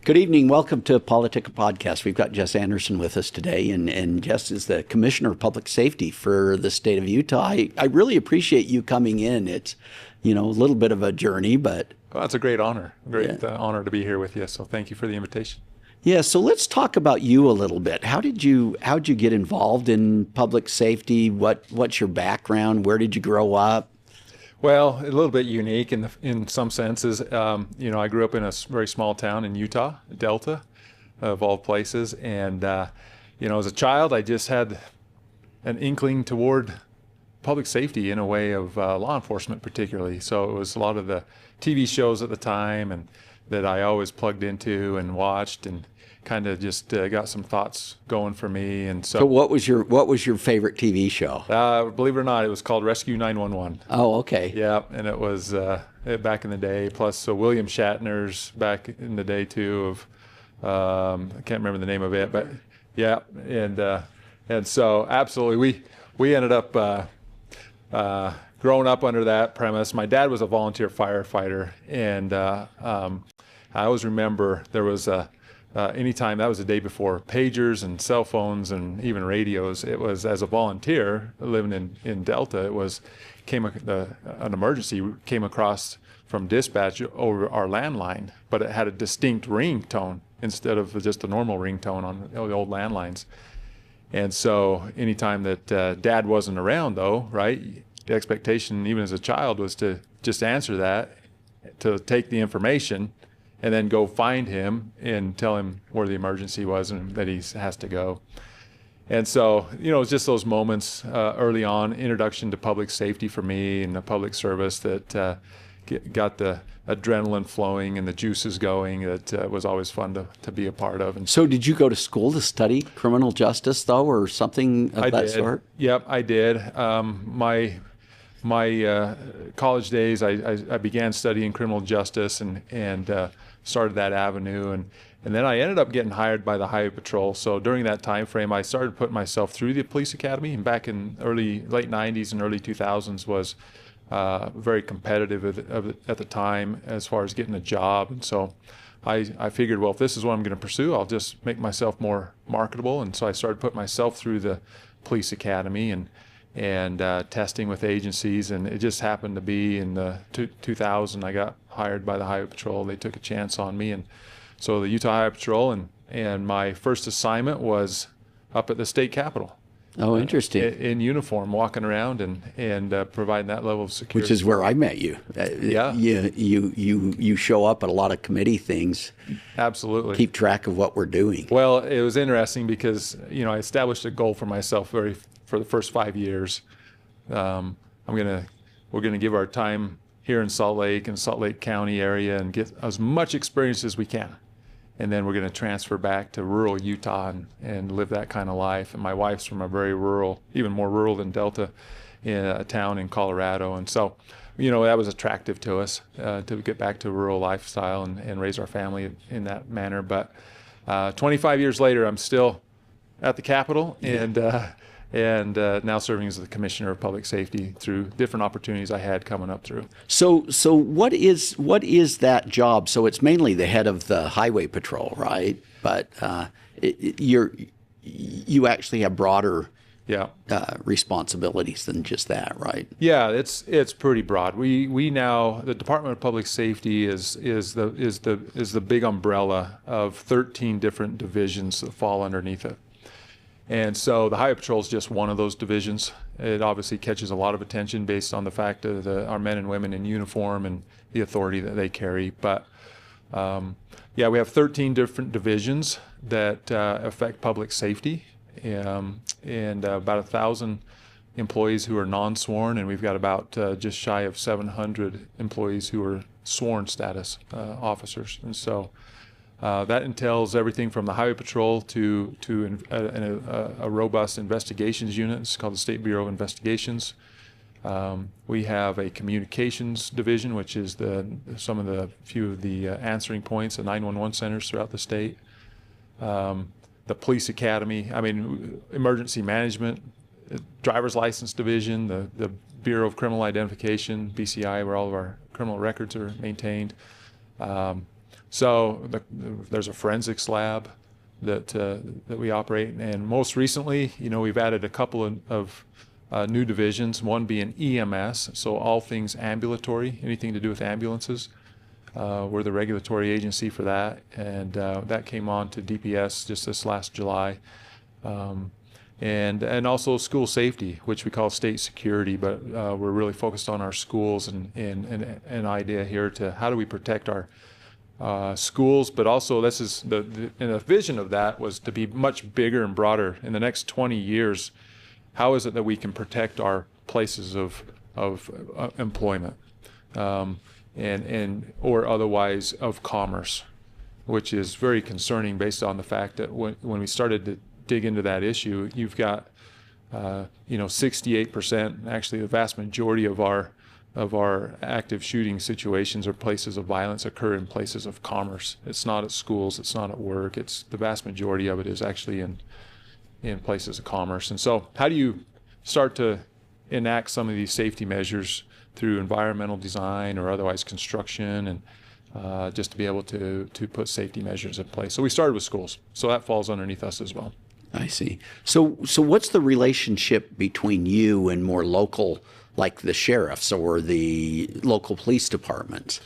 Good evening. Welcome to PoliticIt podcast. We've got Jess Anderson with us today, and Jess is the Commissioner of Public Safety for the state of Utah. I really appreciate you coming in. It's, a little bit of a journey, but... Well, it's a great honor. Honor to be here with you, so thank you for the invitation. Yeah, so let's talk about you a little bit. How'd you get involved in public safety? What's your background? Where did you grow up? Well, a little bit unique in some senses. I grew up in a very small town in Utah, Delta, of all places. And, as a child, I just had an inkling toward public safety in a way of law enforcement particularly. So it was a lot of the TV shows at the time and that I always plugged into and watched and kind of just got some thoughts going for me. And so what was your favorite TV show? Believe it or not, it was called Rescue 911. Oh, okay. Yeah, and it was back in the day. Plus, William Shatner's back in the day too. I can't remember the name of it, but yeah, and so absolutely, we ended up growing up under that premise. My dad was a volunteer firefighter, and I always remember there was anytime, that was the day before pagers and cell phones and even radios. It was, as a volunteer living in Delta, an emergency came across from dispatch over our landline, but it had a distinct ringtone instead of just a normal ringtone on the old landlines. And so anytime that Dad wasn't around, though, right, the expectation even as a child was to just answer that, to take the information and then go find him and tell him where the emergency was and that he has to go. And so, it's just those moments early on, introduction to public safety for me and the public service that got the adrenaline flowing and the juices going that was always fun to be a part of. And so did you go to school to study criminal justice, though, or something of that sort? Yep, I did. My college days, I began studying criminal justice and started that avenue, and then I ended up getting hired by the Highway Patrol. So during that time frame, I started putting myself through the police academy, and back in late 90s and early 2000s was very competitive at the time as far as getting a job. And so I figured, well, if this is what I'm going to pursue, I'll just make myself more marketable. And so I started putting myself through the police academy and testing with agencies, and it just happened to be in the 2000 I got hired by the Highway Patrol. They took a chance on me, and so the Utah Highway Patrol, and my first assignment was up at the state capitol. Oh, interesting. In uniform, walking around and providing that level of security. Which is where I met you. Yeah. You show up at a lot of committee things. Absolutely. Keep track of what we're doing. Well, it was interesting because I established a goal for myself for the first 5 years. We're gonna give our time here in Salt Lake and Salt Lake County area and get as much experience as we can. And then we're going to transfer back to rural Utah and live that kind of life. And my wife's from a very rural, even more rural than Delta, in a town in Colorado. And so, that was attractive to us to get back to a rural lifestyle and raise our family in that manner. But 25 years later, I'm still at the Capitol and now serving as the Commissioner of Public Safety through different opportunities I had coming up through. So what is that job? So it's mainly the head of the Highway Patrol, right? But you actually have broader responsibilities than just that, right? Yeah, it's pretty broad. We now, the Department of Public Safety is the big umbrella of 13 different divisions that fall underneath it. And so the Highway Patrol is just one of those divisions. It obviously catches a lot of attention based on the fact of our men and women in uniform and the authority that they carry. But we have 13 different divisions that affect public safety, and about 1,000 employees who are non-sworn, and we've got about just shy of 700 employees who are sworn status officers. And so that entails everything from the Highway Patrol to a robust investigations unit. It's called the State Bureau of Investigations. We have a communications division, which is some of the few of the answering points at 911 centers throughout the state. The Police Academy, emergency management, driver's license division, the Bureau of Criminal Identification, BCI, where all of our criminal records are maintained. So there's a forensics lab that we operate, and most recently, we've added a couple of new divisions. One being EMS, so all things ambulatory, anything to do with ambulances. We're the regulatory agency for that, and that came on to DPS just this last July. And also school safety, which we call state security, but we're really focused on our schools and an idea here to how do we protect our schools, but also this is and the vision of that was to be much bigger and broader. In the next 20 years, how is it that we can protect our places of employment and or otherwise of commerce, which is very concerning based on the fact that when we started to dig into that issue, you've got 68%, actually the vast majority of our active shooting situations or places of violence occur in places of commerce. It's not at schools, it's not at work, it's the vast majority of it is actually in places of commerce. And so how do you start to enact some of these safety measures through environmental design or otherwise construction, and just to be able to put safety measures in place? So we started with schools, so that falls underneath us as well. I see. So what's the relationship between you and more local, like the sheriffs or the local police departments?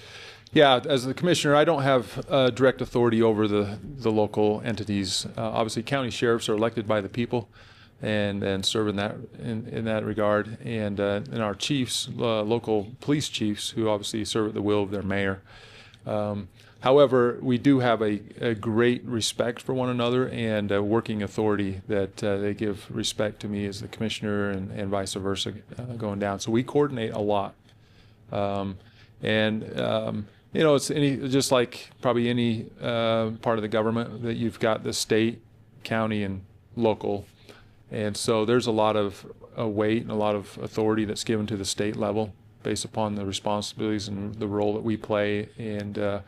Yeah, as the commissioner, I don't have direct authority over the local entities. Obviously, county sheriffs are elected by the people, and serve in that regard. And our chiefs, local police chiefs, who obviously serve at the will of their mayor. However, we do have a great respect for one another and a working authority that they give respect to me as the commissioner and vice versa going down. So we coordinate a lot. It's just like probably any part of the government that you've got the state, county, and local. And so there's a lot of weight and a lot of authority that's given to the state level based upon the responsibilities and the role that we play. And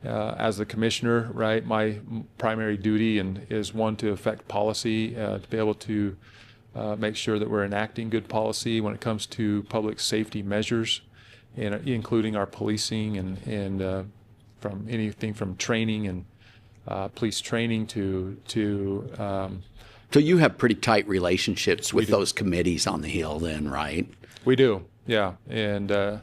as the commissioner, right, my primary duty is one to affect policy, to be able to make sure that we're enacting good policy when it comes to public safety measures, and including our policing and from anything from training and police training to So you have pretty tight relationships with those committees on the Hill then, right? We do, yeah. And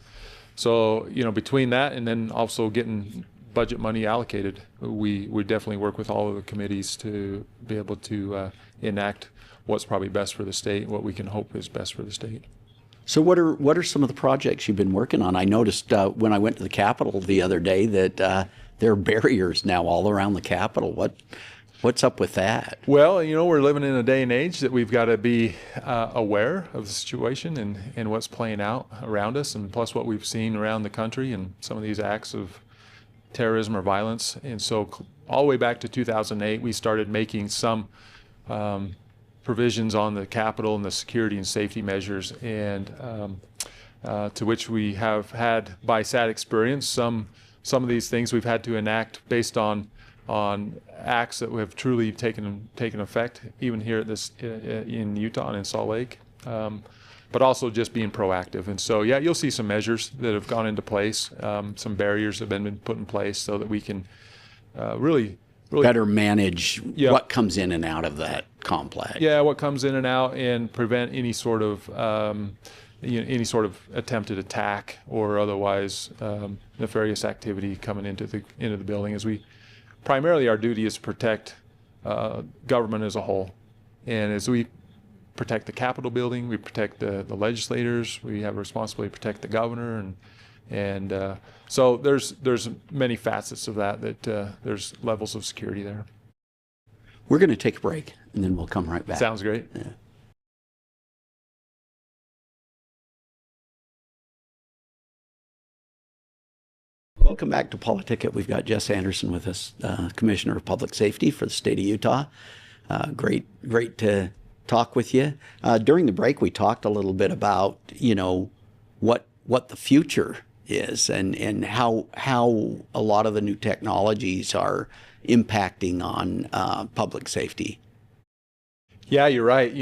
so, between that and then also getting budget money allocated, we definitely work with all of the committees to be able to enact what's probably best for the state, what we can hope is best for the state. So what are some of the projects you've been working on? I noticed when I went to the Capitol the other day that there are barriers now all around the Capitol. What's up with that? Well, we're living in a day and age that we've got to be aware of the situation and what's playing out around us, and plus what we've seen around the country and some of these acts of terrorism or violence. And so all the way back to 2008, we started making some provisions on the Capitol and the security and safety measures, and to which we have had, by sad experience, some of these things we've had to enact based on acts that have truly taken effect, even here at this in Utah and in Salt Lake, but also just being proactive. And so, yeah, you'll see some measures that have gone into place, some barriers have been put in place so that we can really better manage what comes in and out of that complex. Yeah, what comes in and out, and prevent any sort of attempted attack or otherwise nefarious activity coming into the building. As we primarily, our duty is to protect government as a whole, and as we protect the Capitol building, we protect the legislators. We have a responsibility to protect the governor, and so there's many facets of that there's levels of security there. We're going to take a break, and then we'll come right back. Sounds great. Yeah. Welcome back to PoliticIt. We've got Jess Anderson with us, Commissioner of Public Safety for the state of Utah. Great to talk with you. During the break, we talked a little bit about, what the future is and how a lot of the new technologies are impacting on public safety. Yeah, you're right.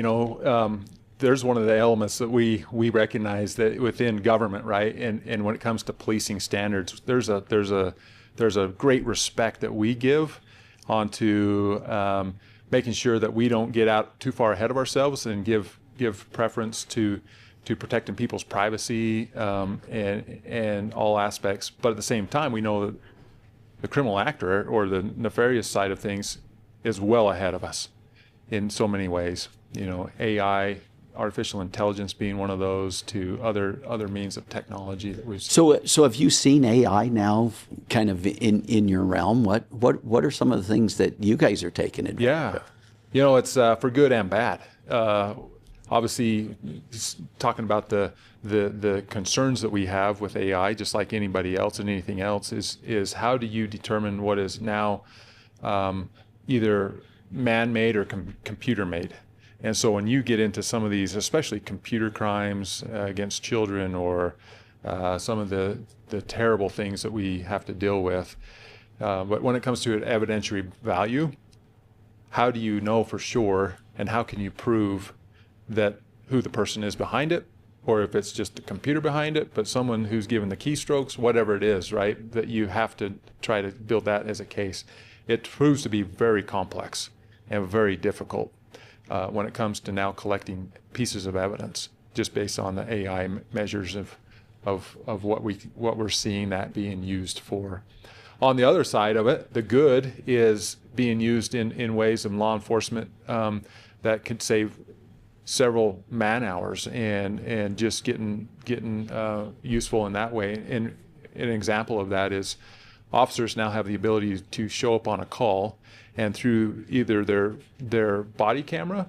There's one of the elements that we recognize that within government, right? And when it comes to policing standards, there's there's a great respect that we give onto making sure that we don't get out too far ahead of ourselves and give preference to protecting people's privacy and all aspects. But at the same time, we know that the criminal actor or the nefarious side of things is well ahead of us in so many ways. AI, artificial intelligence being one of those, to other means of technology that we've. So have you seen AI now, kind of in your realm? What are some of the things that you guys are taking advantage of? Yeah, it's for good and bad. Obviously, talking about the concerns that we have with AI, just like anybody else and anything else, is how do you determine what is now either man-made or computer-made? And so when you get into some of these, especially computer crimes against children, or some of the terrible things that we have to deal with, but when it comes to evidentiary value, how do you know for sure, and how can you prove that who the person is behind it, or if it's just the computer behind it, but someone who's given the keystrokes, whatever it is, right? That you have to try to build that as a case. It proves to be very complex and very difficult when it comes to now collecting pieces of evidence, just based on the AI measures of what we're seeing that being used for. On the other side of it, the good is being used in ways of law enforcement that could save several man hours and just getting useful in that way. And an example of that is officers now have the ability to show up on a call, and through either their body camera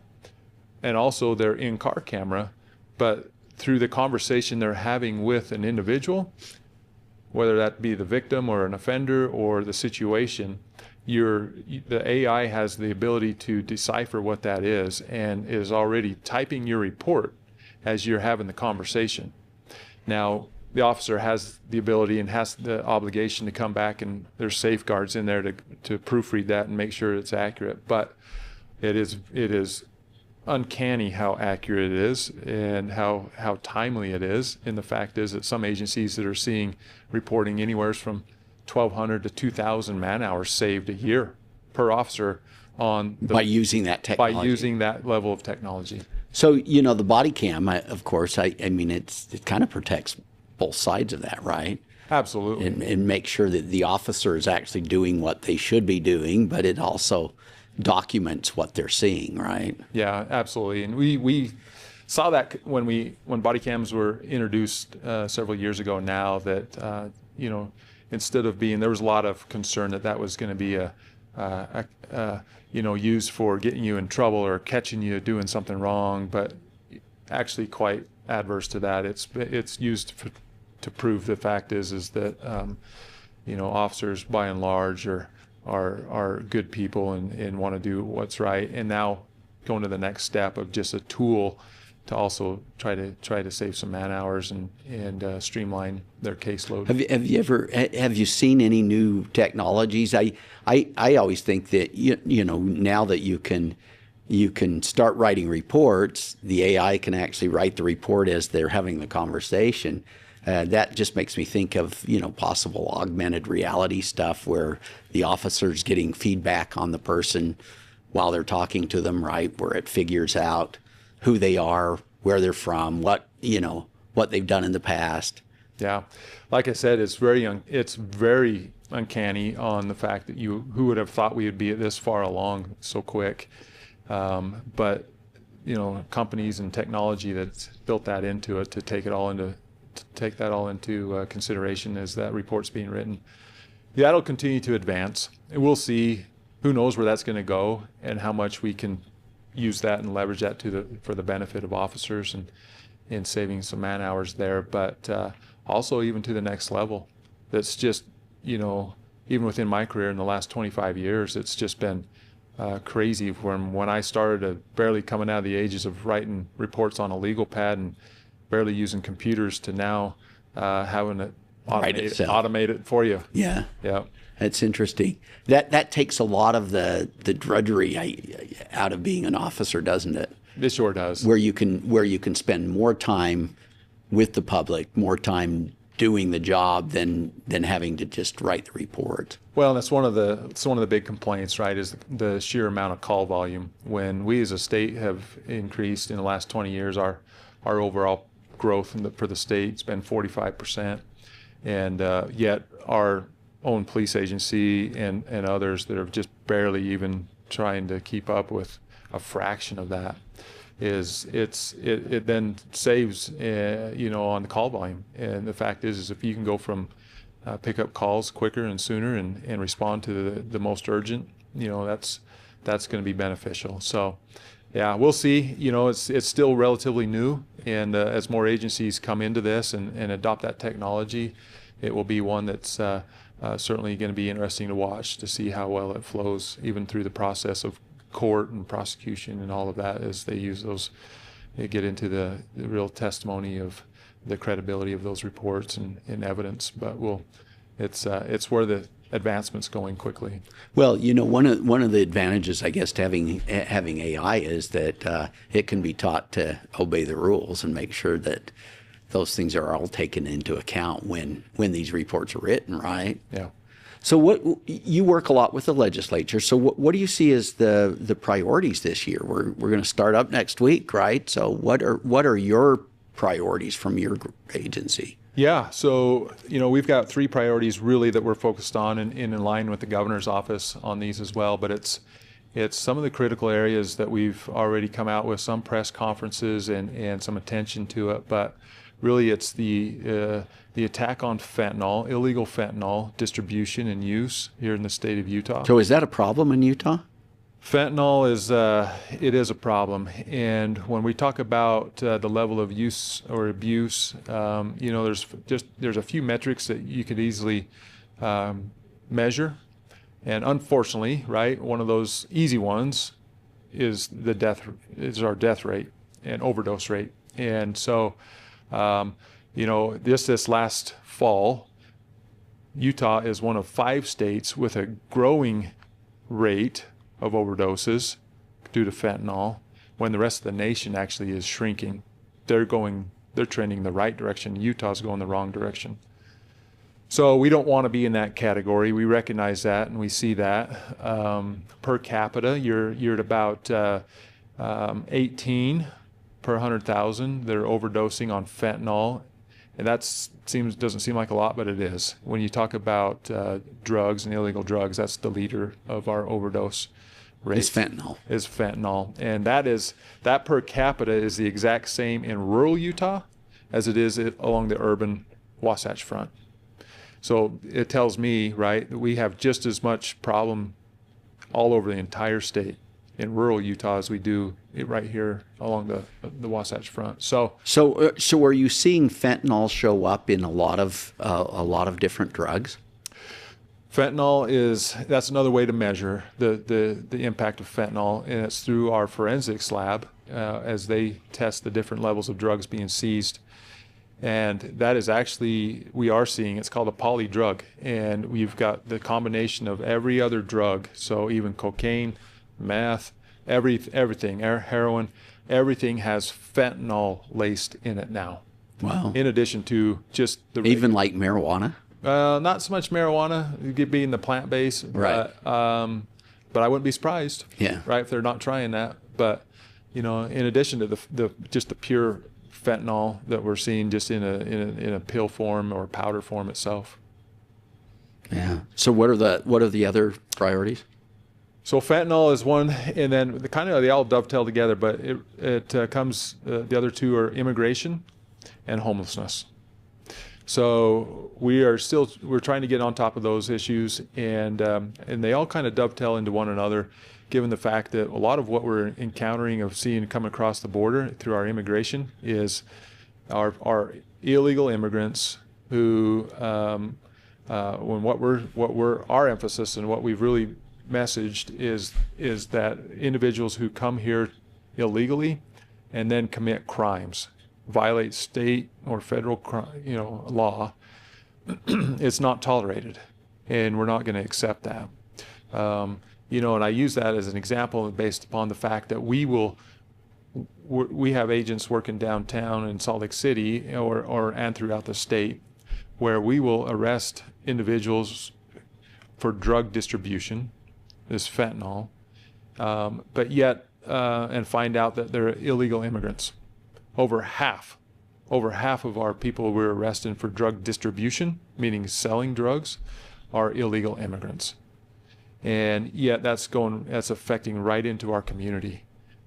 and also their in-car camera, but through the conversation they're having with an individual, whether that be the victim or an offender or the situation, the AI has the ability to decipher what that is and is already typing your report as you're having the conversation. Now, the officer has the ability and has the obligation to come back, and there's safeguards in there to proofread that and make sure it's accurate. But it is uncanny how accurate it is and how timely it is. And the fact is that some agencies that are seeing reporting anywhere from 1,200 to 2,000 man hours saved a year per officer by using that technology. By using that level of technology. So, the body cam, of course, I mean, it kind of protects both sides of that, right? Absolutely. And make sure that the officer is actually doing what they should be doing, but it also documents what they're seeing, right? Yeah, absolutely. And we saw that when body cams were introduced several years ago now, that instead of there was a lot of concern that was going to be used for getting you in trouble or catching you doing something wrong, but actually quite adverse to that. It's used to prove the fact is that officers by and large are good people and want to do what's right, and now going to the next step of just a tool to also try to save some man hours and streamline their caseload. Have you seen any new technologies? I always think that now that you can start writing reports, the AI can actually write the report as they're having the conversation. That just makes me think of possible augmented reality stuff where the officer's getting feedback on the person while they're talking to them, right? Where it figures out who they are, where they're from, what they've done in the past. Yeah, like I said, it's very uncanny on the fact that who would have thought we would be this far along so quick. But companies and technology that's built that into it to take that all into consideration as that report's being written. That'll continue to advance. And we'll see. Who knows where that's going to go and how much we can use that and leverage that for the benefit of officers and saving some man hours there. But also even to the next level. That's just even within my career in the last 25 years, it's just been crazy from when I started barely coming out of the ages of writing reports on a legal pad and barely using computers to now having it automate it for you. Yeah. Yeah. That's interesting. That takes a lot of the drudgery out of being an officer, doesn't it? It sure does. Where you can spend more time with the public, more time doing the job than having to just write the report. Well, that's one of the big complaints, right, is the sheer amount of call volume. When we as a state have increased in the last 20 years, our overall growth for the state's been 45%, and yet our own police agency and others that are just barely even trying to keep up with a fraction of that. It then saves on the call volume. And the fact is if you can go from pick up calls quicker and sooner and respond to the most urgent, that's going to be beneficial. So yeah, we'll see. It's still relatively new, and as more agencies come into this and adopt that technology, it will be one that's certainly going to be interesting to watch, to see how well it flows even through the process of court and prosecution and all of that, as they use those, they get into the real testimony of the credibility of those reports and evidence. But it's where the advancement's going quickly. Well, one of the advantages, I guess, to having AI is that it can be taught to obey the rules and make sure that those things are all taken into account when these reports are written, right? Yeah. So you work a lot with the legislature. So what do you see as the priorities this year? We're going to start up next week, right? So what are your priorities from your agency? Yeah, so we've got 3 priorities really that we're focused on, and in line with the governor's office on these as well. But it's some of the critical areas that we've already come out with some press conferences and some attention to it. But really, it's the attack on fentanyl, illegal fentanyl distribution and use here in the state of Utah. So is that a problem in Utah? Fentanyl is a problem, and when we talk about the level of use or abuse, there's a few metrics that you could easily measure, and unfortunately, right, one of those easy ones is our death rate and overdose rate, and so this last fall, Utah is one of 5 states with a growing rate of overdoses due to fentanyl, when the rest of the nation actually is shrinking. They're trending the right direction. Utah's going the wrong direction. So we don't want to be in that category. We recognize that and we see that. Per capita, you're at about 18 per 100,000 that are overdosing on fentanyl. And that doesn't seem like a lot, but it is. When you talk about drugs and illegal drugs, that's the leader of our overdose rate. Is fentanyl. And that per capita is the exact same in rural Utah as it is along the urban Wasatch Front. So it tells me, right, that we have just as much problem all over the entire state in rural Utah as we do right here along the Wasatch Front. So are you seeing fentanyl show up in a lot of different drugs? Fentanyl that's another way to measure the impact of fentanyl, and it's through our forensics lab as they test the different levels of drugs being seized. And that is actually, we are seeing, it's called a poly drug, and we've got the combination of every other drug, so even cocaine, meth, everything, heroin, everything has fentanyl laced in it now. Wow. In addition to just the even like marijuana? Not so much marijuana, it being the plant-based, right? But I wouldn't be surprised, yeah, right, if they're not trying that. But in addition to the pure fentanyl that we're seeing just in a pill form or powder form itself. Yeah. So what are the other priorities? So fentanyl is one, and then they all dovetail together, but it comes, the other 2 are immigration and homelessness. So we're trying to get on top of those issues, and they all kind of dovetail into one another, given the fact that a lot of what we're encountering seeing come across the border through our immigration is our illegal immigrants who, when our emphasis and what we've really messaged is that individuals who come here illegally and then commit crimes, violate state or federal law, it's not tolerated, and we're not going to accept that. And I use that as an example based upon the fact that we have agents working downtown in Salt Lake City and throughout the state where we will arrest individuals for drug distribution, this fentanyl, but yet, and find out that they're illegal immigrants. Over half of our people we're arresting for drug distribution, meaning selling drugs, are illegal immigrants. And yet that's affecting right into our community.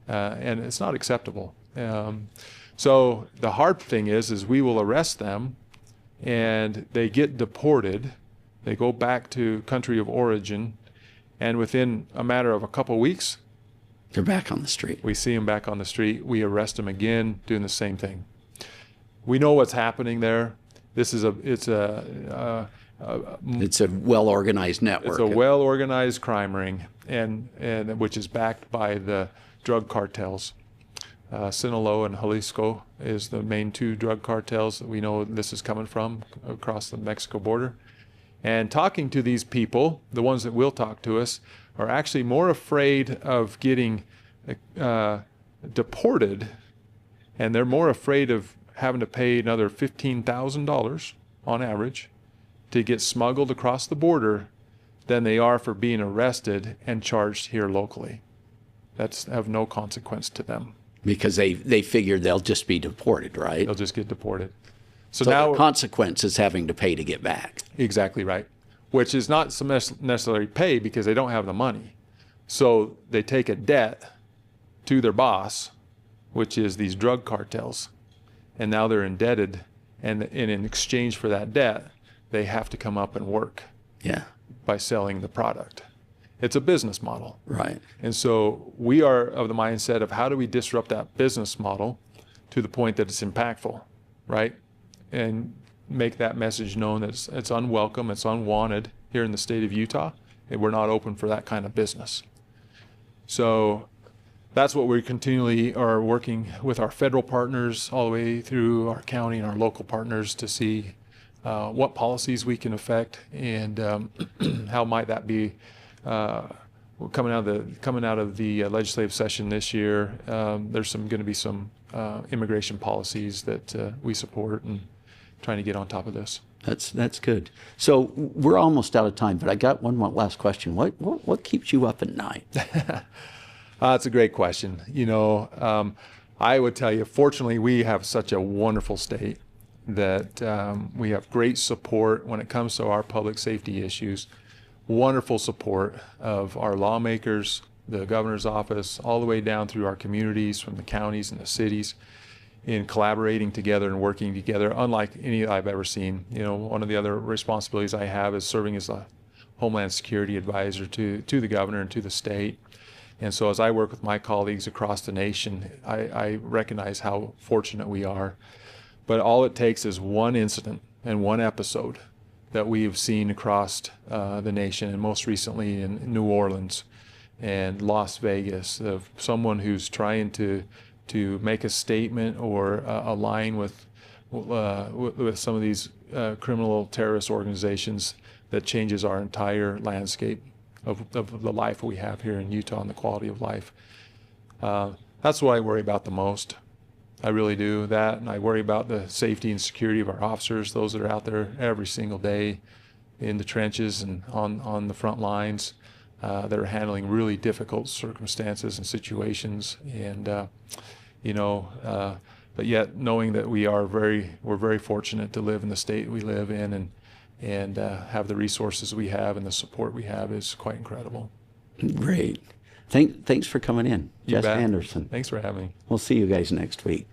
And it's not acceptable. So the hard thing is we will arrest them and they get deported. They go back to country of origin, and within a matter of a couple weeks, they're back on the street. We see them back on the street. We arrest them again, doing the same thing. We know what's happening there. It's a well-organized network. It's a well-organized crime ring, and which is backed by the drug cartels. Sinaloa and Jalisco is the main two drug cartels that we know this is coming from across the Mexico border. And talking to these people, the ones that will talk to us, are actually more afraid of getting deported, and they're more afraid of having to pay another $15,000 on average to get smuggled across the border than they are for being arrested and charged here locally. That's have no consequence to them. Because they figure they'll just be deported, right? They'll just get deported. So now the consequence is having to pay to get back. Exactly right. Which is not necessarily pay because they don't have the money. So they take a debt to their boss, which is these drug cartels, and now they're indebted, and in exchange for that debt, they have to come up and work. Yeah. By selling the product. It's a business model. Right. And so we are of the mindset of how do we disrupt that business model to the point that it's impactful, right? And make that message known that it's unwelcome, it's unwanted here in the state of Utah, and we're not open for that kind of business. So that's what we continually are working with our federal partners all the way through our county and our local partners to see what policies we can affect, and how might that be coming out of the legislative session this year. There's going to be some immigration policies that we support, and trying to get on top of this. That's good. So we're almost out of time, but I got one more last question. What keeps you up at night? That's a great question. I would tell you, fortunately, we have such a wonderful state that we have great support when it comes to our public safety issues. Wonderful support of our lawmakers, the governor's office, all the way down through our communities, from the counties and the cities, in collaborating together and working together, unlike any I've ever seen. One of the other responsibilities I have is serving as a Homeland Security advisor to the governor and to the state. And so as I work with my colleagues across the nation, I recognize how fortunate we are. But all it takes is one incident and one episode that we've seen across the nation, and most recently in New Orleans and Las Vegas, of someone who's trying to make a statement or align with some of these criminal terrorist organizations that changes our entire landscape of the life we have here in Utah and the quality of life. That's what I worry about the most. I really do that, and I worry about the safety and security of our officers, those that are out there every single day in the trenches and on the front lines, that are handling really difficult circumstances and situations, and but yet knowing that we're very fortunate to live in the state we live in, and have the resources we have and the support we have is quite incredible. Great. Thanks for coming in, Jess Anderson. Thanks for having me. We'll see you guys next week.